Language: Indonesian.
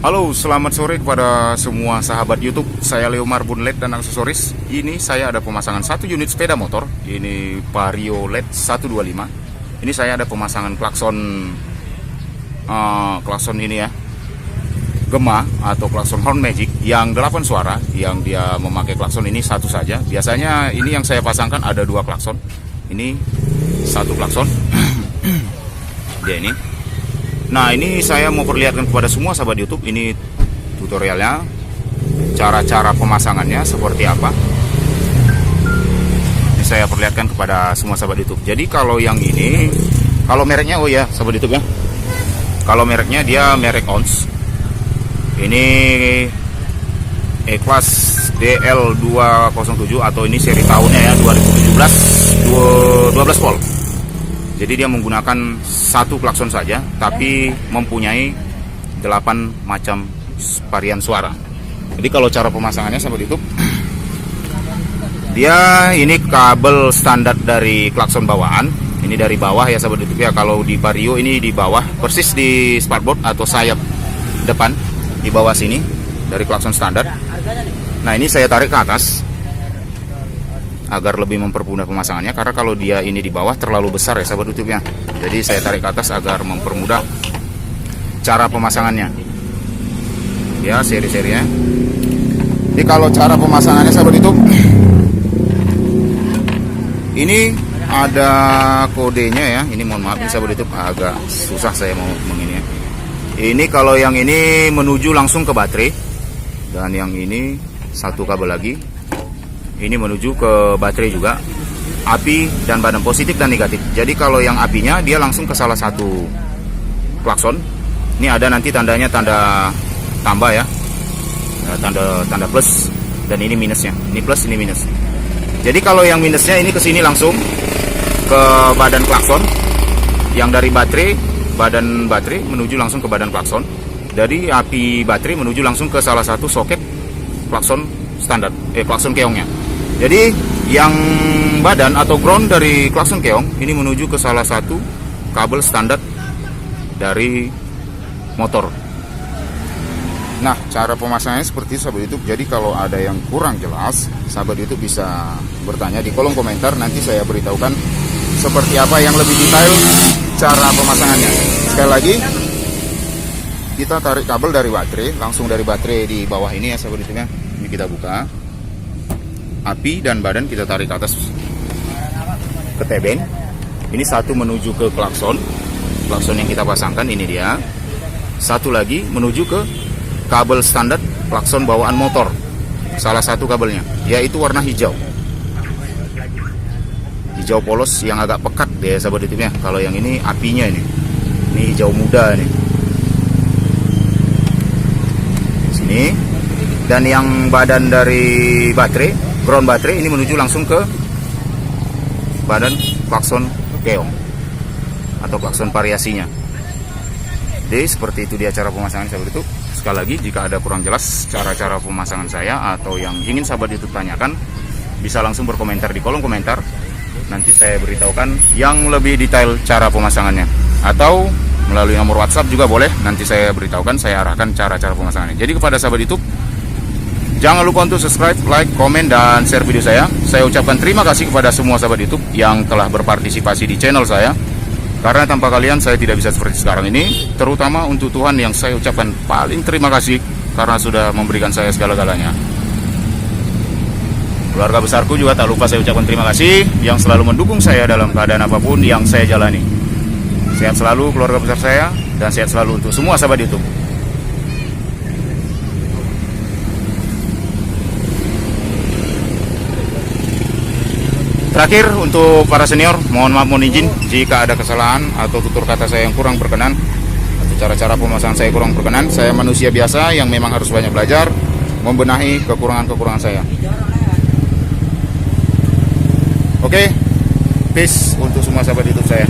Halo, selamat sore kepada semua sahabat YouTube. Saya Leomar Bunlet dan aksesoris. Ini saya ada pemasangan satu unit sepeda motor. Ini Vario LED 125. Ini saya ada pemasangan klakson ini ya, Gema atau klakson Horn Magic yang 8 suara. Yang dia memakai klakson ini satu saja. Biasanya ini yang saya pasangkan ada 2 klakson. Ini satu klakson. Dia ini. Nah, ini saya mau perlihatkan kepada semua sahabat YouTube. Ini tutorialnya, cara-cara pemasangannya seperti apa. Ini saya perlihatkan kepada semua sahabat YouTube. Jadi kalau yang ini, kalau mereknya, oh ya sahabat YouTube ya, kalau mereknya dia merek Ons. Ini E-Class DL207 atau ini seri tahunnya ya 2017 12 volt. Jadi dia menggunakan satu klakson saja, tapi mempunyai 8 macam varian suara. Jadi kalau cara pemasangannya sahabat YouTube, dia ini kabel standar dari klakson bawaan. Ini dari bawah ya sahabat YouTube ya. Kalau di Vario ini di bawah, persis di sparkboard atau sayap depan, di bawah sini dari klakson standar. Nah, ini saya tarik ke atas agar lebih mempermudah pemasangannya, karena kalau dia ini di bawah terlalu besar ya sahabat YouTube ya. Jadi saya tarik ke atas agar mempermudah cara pemasangannya ya, seri-serinya. Jadi kalau cara pemasangannya sahabat YouTube, ini ada kodenya ya. Ini mohon maaf nih sahabat YouTube, agak susah saya mau mengini ya. Ini kalau yang ini menuju langsung ke baterai, dan yang ini satu kabel lagi ini menuju ke baterai juga, api dan badan positif dan negatif. Jadi kalau yang apinya dia langsung ke salah satu klakson. Ini ada nanti tandanya, tanda tambah ya, tanda plus, dan ini minusnya. Ini plus, ini minus. Jadi kalau yang minusnya ini ke sini langsung ke badan klakson. Yang dari baterai, badan baterai menuju langsung ke badan klakson. Dari api baterai menuju langsung ke salah satu soket klakson standar, klakson keongnya. Jadi yang badan atau ground dari klakson keong ini menuju ke salah satu kabel standar dari motor. Nah, cara pemasangannya seperti itu sahabat YouTube. Jadi kalau ada yang kurang jelas, sahabat YouTube bisa bertanya di kolom komentar. Nanti saya beritahukan seperti apa yang lebih detail cara pemasangannya. Sekali lagi, kita tarik kabel dari baterai, langsung dari baterai di bawah ini ya sahabat YouTube ya. Ini kita buka. Api dan badan kita tarik ke atas ke tebeng. Ini satu menuju ke klakson yang kita pasangkan, ini dia. Satu lagi menuju ke kabel standar klakson bawaan motor, salah satu kabelnya, yaitu warna hijau polos yang agak pekat deh sahabat YouTube ya. Kalau yang ini apinya ini hijau muda nih sini. Dan yang badan dari baterai, ground baterai, ini menuju langsung ke badan klakson keong atau klakson variasinya. Jadi seperti itu dia cara pemasangan sahabat YouTube. Sekali lagi, jika ada kurang jelas cara-cara pemasangan saya atau yang ingin sahabat YouTube tanyakan, bisa langsung berkomentar di kolom komentar. Nanti saya beritahukan yang lebih detail cara pemasangannya, atau melalui nomor WhatsApp juga boleh. Nanti saya beritahukan, saya arahkan cara-cara pemasangannya. Jadi kepada sahabat YouTube, jangan lupa untuk subscribe, like, komen, dan share video saya. Saya ucapkan terima kasih kepada semua sahabat YouTube yang telah berpartisipasi di channel saya. Karena tanpa kalian saya tidak bisa seperti sekarang ini. Terutama untuk Tuhan yang saya ucapkan paling terima kasih, karena sudah memberikan saya segala-galanya. Keluarga besarku juga tak lupa saya ucapkan terima kasih, yang selalu mendukung saya dalam keadaan apapun yang saya jalani. Sehat selalu keluarga besar saya, dan sehat selalu untuk semua sahabat YouTube. Terakhir, untuk para senior, mohon maaf, mohon izin jika ada kesalahan atau tutur kata saya yang kurang berkenan, atau cara-cara pemasangan saya kurang berkenan. Saya manusia biasa yang memang harus banyak belajar, membenahi kekurangan-kekurangan saya. Oke, peace untuk semua sahabat YouTube saya.